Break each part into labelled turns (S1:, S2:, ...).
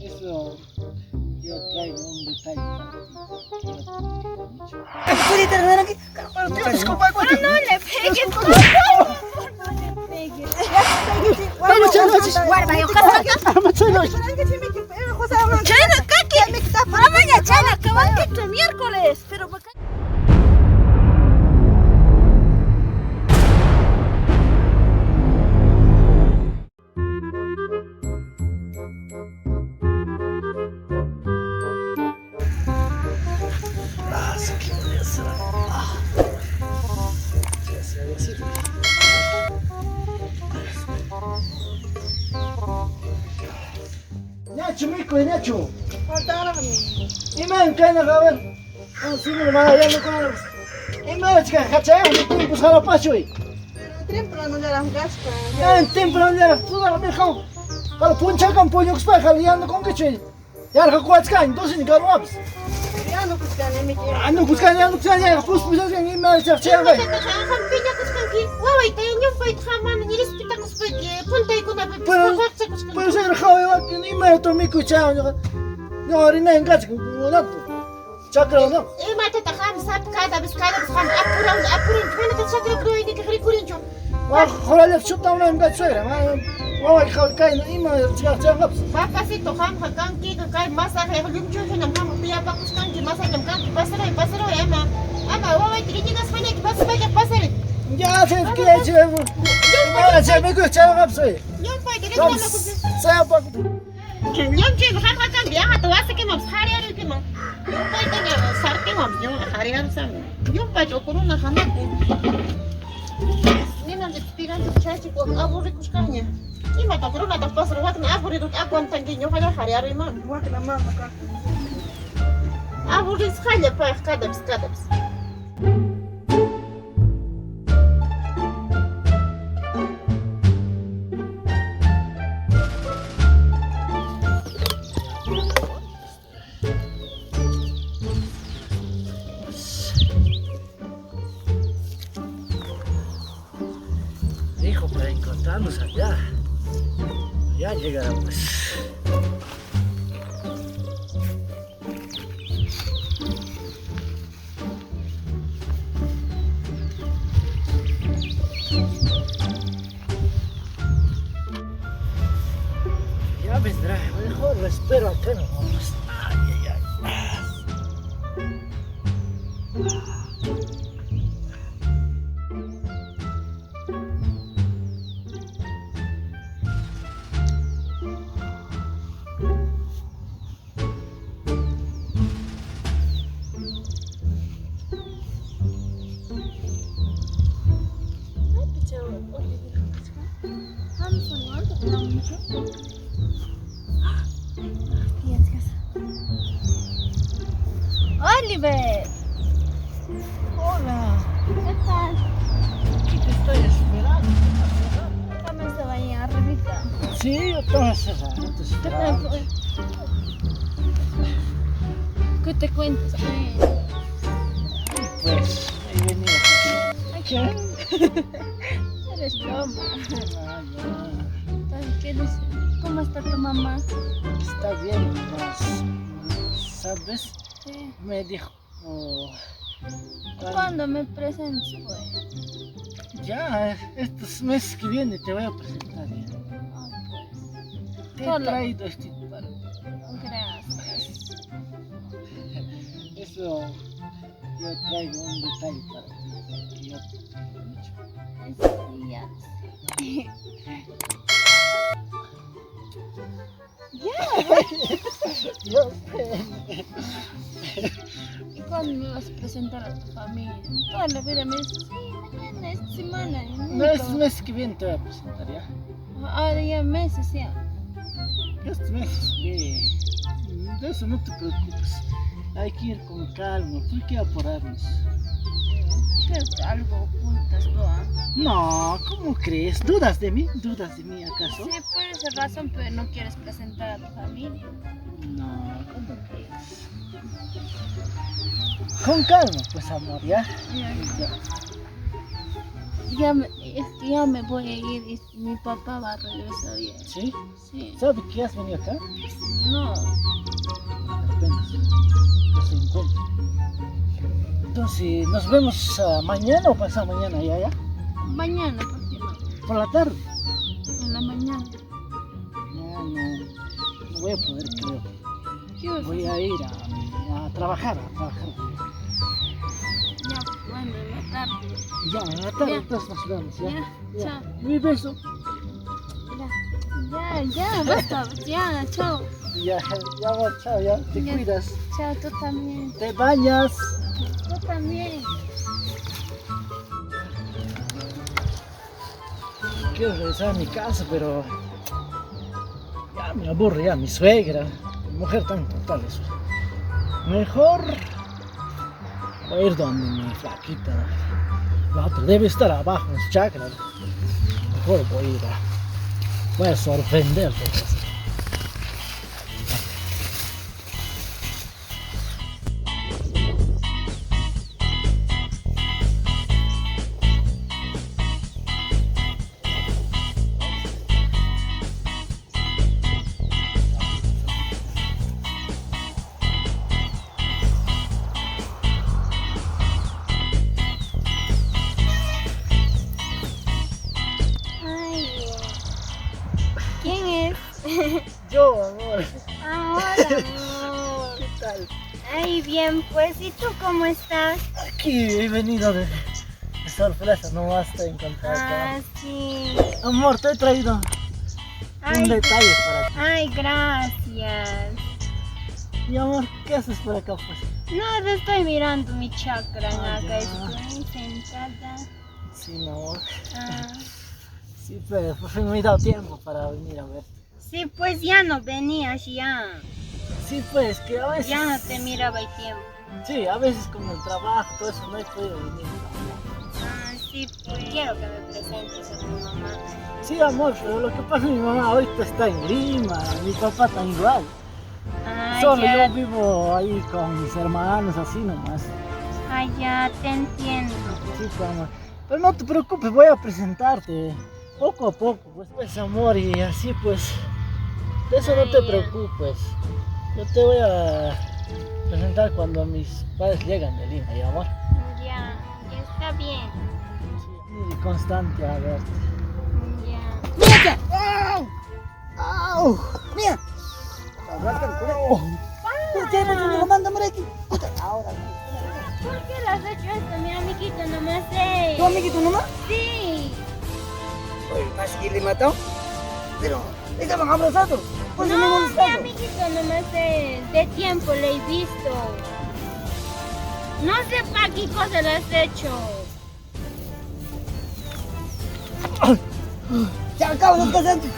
S1: Eso, yo traigo un detalle para ti.
S2: ¿Puede terminar aquí?
S1: Disculpa,
S3: No le pegues, por favor. No le pegues. Guarda, yo Chana, kaki. Mamanya, Chana, kawan kita miércoles. Pero bacán.
S1: Nacho, mico, Nacho. Iman, kaya na kawan. Ang sino naman yan ko na. Iman, chica, kacaya, hindi ko sa lapas yun.
S2: Temprano ya las gastas.
S1: Yan, temprano yan, tuda na bilkaw. Kalau punca kan punyok spa, kalau yan na kong kacay. Yan, kakuat ka, entonces ni karo abs.
S2: Ya no pues que me quiero.
S1: Ano kuskan yan, kuskan yan, pus pusas kan iman, chakchaya kay.
S3: Wawai, tayo niyo pa itaman, nilispita ko sa puntay ko na
S1: Pero sa kawe wa iman to mico chao. No, rin na yung gatsi ko na to. Chakra na.
S3: mata ta kham sab kada bis kham apuran kana ta sakra bro ini kari kurin jo
S1: Wa khoralek shutna una yung gatsi ra. Wa khaw kay iman chakchaya abs.
S3: papa si to kham kang ki kai masa he lim jo nam kham tiya pa kuskan ki masa nam kan pasaro ama wawai tini nas fane ki pasare
S1: Ya, se quiere echar. Iman, se mico chao abs.
S3: yom pa dire ko na kus
S1: Saya pa.
S3: yom che kham kan biya to wasa ke mam khari aru ke mam yom pa ita na sarte mam yom khari aru sam yom pa jo corona kham ko ni nam de pigan de chachi ko aburri kuskanya ima ta corona ta pasaro wat na aburri rut aguantan ge nyo khari aru mam
S2: Guarda la mama acá.
S3: aburri skhalle pa kadabs
S1: Dijo para encontrarnos allá. Ya llegaremos. Ya vendrá, mejor lo espero acá nomás. Ay, ay, ay.
S3: Oliver,
S1: Hola,
S3: ¿qué tal?
S1: aquí te estoy esperando.
S3: ¿Cómo estaba ahí arribita?
S1: Sí, yo estaba cerrado, te
S3: ¿Qué
S1: esperaba.
S3: tal? ¿Qué te cuentas?
S1: Pues, ahí venía. ¿Qué?
S3: Eres broma.
S1: Ah, ya.
S3: ¿Qué dices? ¿Cómo está tu mamá?
S1: Está bien, pues, ¿sabes?
S3: Sí.
S1: Me dijo,
S3: ¿Cuándo me presentas, pues?
S1: ya, estos meses que viene te voy a presentar ya.
S3: Ah, pues.
S1: Te he
S3: Solo.
S1: traído este para
S3: Gracias.
S1: eso, yo traigo un detalle para ti, que yo te quiero mucho.
S3: Sí, ya.
S1: Yo sé.
S3: ¿Y cuándo me vas a presentar a tu familia? Toda la vida me dices, sí, mañana, esta semana. Y
S1: No,
S3: nunca.
S1: este mes que viene te voy a presentar ya.
S3: Ahora ya meses ya.
S1: Este mes que... De eso no te preocupes. Hay que ir con calma, hay que apurarnos.
S3: Creo que algo ocultas tú, ¿ah?
S1: No, ¿cómo crees? ¿Dudas de mí? ¿Dudas de mí acaso?
S3: Sí, por esa razón, pero no quieres presentar a tu familia.
S1: No, ¿cómo crees? Con calma, pues amor, ¿ya?
S3: Ya.
S1: Ya.
S4: es que ya me voy a ir y mi papá va a regresar ya.
S1: ¿Sí?
S4: Sí.
S1: ¿Sabes que has venido acá?
S4: No.
S1: Apenas. No se encuentra. Entonces, ¿nos vemos mañana o pasado mañana ya?
S4: Mañana, ¿por qué no?
S1: Por la tarde.
S4: En la mañana.
S1: No voy a poder, creo.
S4: ¿Qué vas a
S1: Voy
S4: hacer?
S1: a ir a trabajar,
S4: Ya, bueno, en la tarde.
S1: Ya, en la tarde
S4: Ya.
S1: entonces nos vemos, ¿ya?
S4: Ya, chao.
S1: Mi beso.
S4: Ya, basta. Ya, chao.
S1: Ya, amor, chao, ya. Te
S4: Ya.
S1: cuidas.
S4: Chao, tú también.
S1: Te bañas.
S4: Tú también.
S1: Quiero regresar a mi casa, pero ya me aburre ya mi suegra, mi mujer tan total eso. Mejor voy a ir donde mi flaquita. La otra debe estar abajo en su chakra. Mejor voy a sorprenderte.
S4: Ay, ¿quién es?
S1: Yo, amor,
S4: Hola, amor.
S1: ¿qué tal?
S4: Ay, bien, pues, ¿y tú cómo estás?
S1: Aquí he venido de sorpresa, no basta encontrar acá.
S4: Sí.
S1: Amor, te he traído un
S4: Ay,
S1: detalle para ti.
S4: ay, gracias.
S1: Y amor, ¿qué haces por acá pues?
S4: No, estoy mirando mi chakra,
S1: Ah,
S4: acá
S1: ya.
S4: estoy sentada.
S1: Sí, mi amor.
S4: Ah,
S1: Sí, pero por fin me he dado tiempo para venir a verte.
S4: sí, pues ya no venías, ya.
S1: Sí, pues, que a veces...
S4: Ya no te miraba el tiempo.
S1: Sí, a veces con el trabajo, todo eso, no he podido venir.
S4: Ah, sí, pues. Quiero que me presentes a tu mamá.
S1: Sí, amor, pero lo que pasa es que mi mamá ahorita está en Lima, mi papá está igual.
S4: Ah,
S1: Solo
S4: ya,
S1: yo vivo ahí con mis hermanos, así nomás.
S4: ah, ya, te entiendo.
S1: Sí, pues, amor. Pero no te preocupes, voy a presentarte poco a poco, pues amor, y así pues, de eso no te
S4: Ay, ya.
S1: preocupes. Yo te voy a presentar cuando mis padres llegan de Lima, ¿ya, amor?
S4: Ya, ya está bien.
S1: Sí, y constante a verte.
S4: Ya.
S2: ¡Mira! ¡Au! ¡Au! ¡Mira! ¿Por qué me lo manda por aquí? Ahora.
S4: ¿Por qué le has hecho esto, mi amiguito? Nomás sé.
S2: ¿Tu amiguito nomás?
S4: Sí.
S2: Oye, ¿más que le mató? Pero estaban abrazados. Por eso me
S4: No, mi
S2: molestaron.
S4: amiguito, nomás es de tiempo le he visto. No sé para qué cosa le has hecho.
S2: Se acaban los casantes.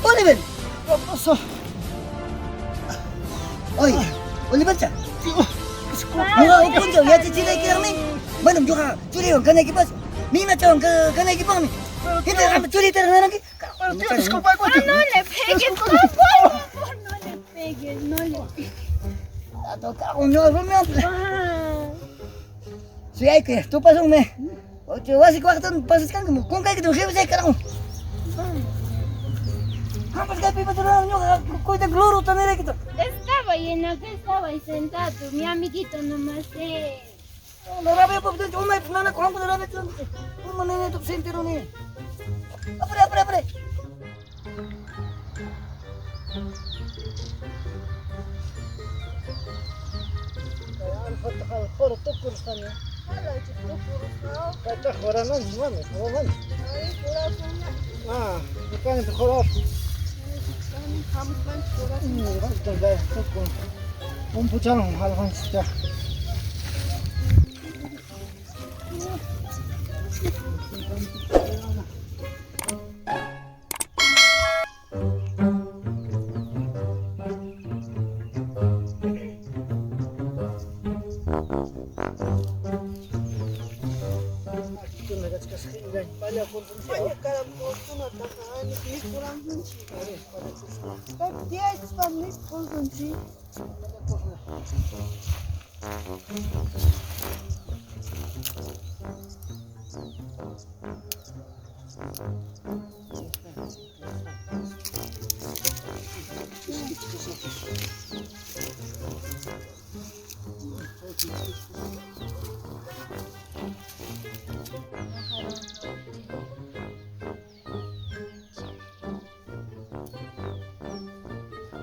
S2: Oliver.
S1: ¿Qué pasó?
S2: Oye, Oliver, 자.
S4: Ay,
S2: 내가 혼자 야채 지내기라니. bueno, juga curi kan lagi pas. Mina chon kan lagi pang. Kita apa curi terus lagi?
S1: Disculpa,
S4: Ah, no le pegues, por favor, no le pegues, no le pegues.
S2: Atau kau no rumah.
S4: Ah,
S2: Si ay que tu pasang me. O tu wasi ko akton pasas kan mo. Kung kay kita hebat saya karang. Hampas kay pipa terus nyo ko ita gloro tanere kita.
S4: estaba ahí en la que estaba ahí sentado, mi amiguito nomás sé.
S2: Narabi pa betul umay nana ko hampas narabi tu. Umay nene tu sentiro ni. Apre.
S1: الفتح الخور تذكر ثانية فتح خورا ننس مامي خورا ننس كانت خراب un puchano algo ya
S2: Banyak kalau mau tuna tahan ini kurang kunci. Tapi dia cuma ini kurang kunci.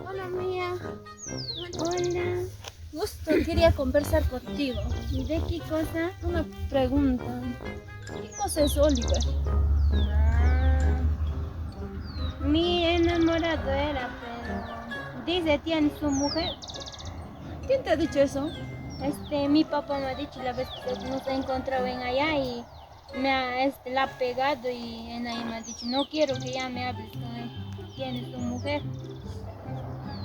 S4: Hola, Mía. Hola. Justo quería conversar contigo. ¿Y de qué cosa? Una pregunta. ¿Qué cosa es Oliver? Mi enamorado era, pero dice tiene su mujer.
S2: ¿Quién te ha dicho eso?
S4: Mi papá me ha dicho la vez que nos encontrado en allá y me ha, la ha pegado y en ahí me ha dicho no quiero que ya me hables con él. Tiene su mujer.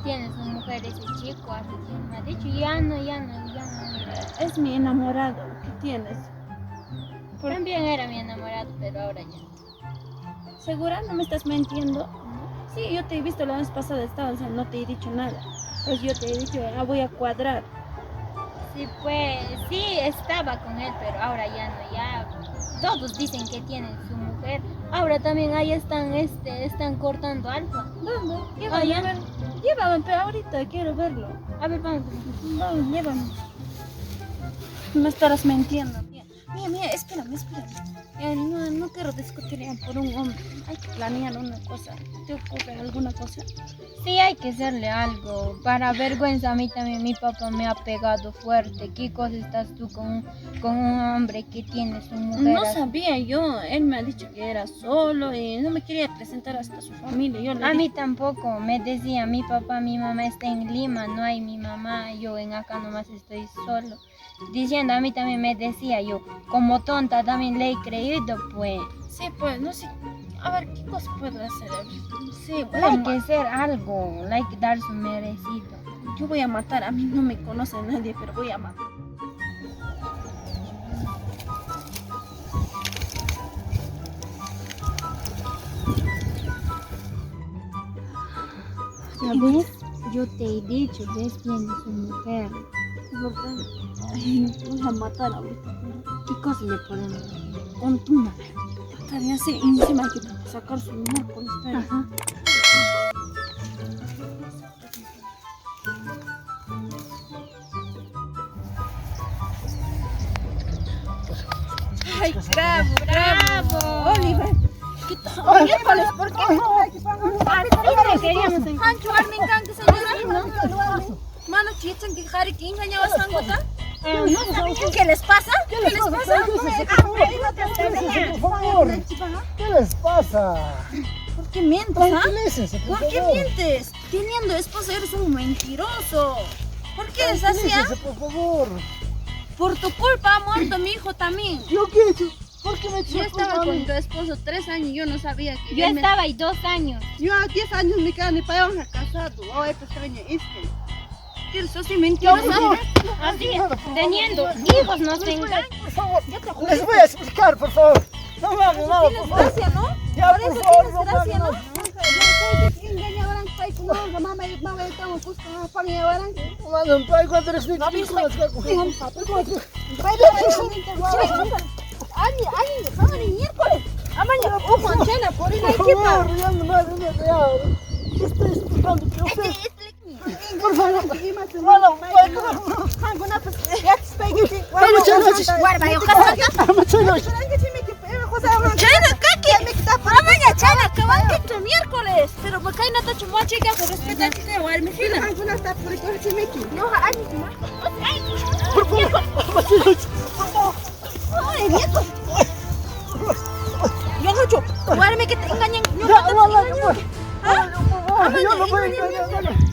S4: Tiene su mujer ese chico, así que me ha dicho ya no.
S2: Es mi enamorado. ¿Qué tienes?
S4: También era mi enamorado, pero ahora ya.
S2: ¿Segura? ¿No me estás mintiendo? Sí, yo te he visto la vez pasada, estabas, no te he dicho nada. Pues yo te he dicho, voy a cuadrar.
S4: Sí, pues, sí, estaba con él, pero ahora ya no, ya. Todos dicen que tienen su mujer. Ahora también ahí están cortando alfa.
S2: ¿Dónde? Llévame, a ver. Llévame, pero ahorita quiero verlo.
S4: A ver, vamos.
S2: Vamos, llévame. Me estarás mintiendo. Mía, espérame. No quiero discutir por un hombre. Hay que planear una cosa. ¿Te ocurre alguna cosa?
S4: Sí, hay que hacerle algo. Para vergüenza, a mí también mi papá me ha pegado fuerte. ¿Qué cosa estás tú con un hombre que tiene su mujer?
S2: No sabía yo. Él me ha dicho que era solo y no me quería presentar hasta su familia. Yo le
S4: A
S2: dije,
S4: mí tampoco. Me decía, mi papá, mi mamá está en Lima, no hay mi mamá. Yo en acá nomás estoy solo. Diciendo, a mí también me decía, yo como tonta también le he creído, pues.
S2: sí, pues, no sé. A ver, ¿qué cosa puedo hacer? Sí, voy
S4: Hay que hacer algo, hay que dar su merecido.
S2: yo voy a matar. A mí no me conoce nadie, pero voy a matar.
S4: ¿Ya ves? Yo te he dicho, ves, tiene su mujer.
S2: ¿Verdad? Ay, voy a matar ahorita.
S4: ¿Qué cosa le podemos hacer?
S2: Con tu madre. Estaría así, y encima hay que sacar su miércoles.
S4: Ajá.
S2: Ay, bravo. Oliver. Miércoles, ¿por qué?
S4: Así queríamos en...
S2: Hancho, Armin, ¿qué señora? Mano, chichan, que jari, que engañaba sangota. ¿Qué les pasa? ¿Qué les pasa?
S1: Por favor. ¿Qué les pasa?
S2: ¿Por qué mientes, ah?
S1: Tranquilícense, por
S2: ¿Por qué
S1: favor.
S2: mientes? Teniendo esposa eres un mentiroso. ¿Por qué es así, ah?
S1: Tranquilícense, por favor.
S2: Por tu culpa ha muerto mi hijo también.
S1: ¿Yo qué he hecho? ¿Por qué me he hecho
S2: Yo
S1: la
S2: estaba
S1: culpa a
S2: con
S1: mí?
S2: tu esposo 3 años y yo no sabía que...
S4: Yo estaba ahí 2 años.
S2: Yo a 10 años me quedé ni para ir a casado. Ay, pues extraña este. ¿Qué es así mentirosa?
S4: Así, teniendo hijos nos engañan.
S1: Por favor, les voy a explicar, por favor. No me hagan nada, por
S2: Tienes
S1: favor.
S2: gracia, ¿no?
S1: Ya,
S2: Por
S1: por
S2: eso
S1: favor,
S2: tienes
S1: no me
S2: gracia,
S1: hagan
S2: ¿no?
S1: nada. Madam, pai, cuando eres niño, estoy explicando que usted... Por favor, madam, pai,
S2: miércoles, pero me cae nata chumache que hace respetar que te voy a mejila. No, ay, nieto. Yo no, guárdame que te engañen.
S1: yo no voy a engañar.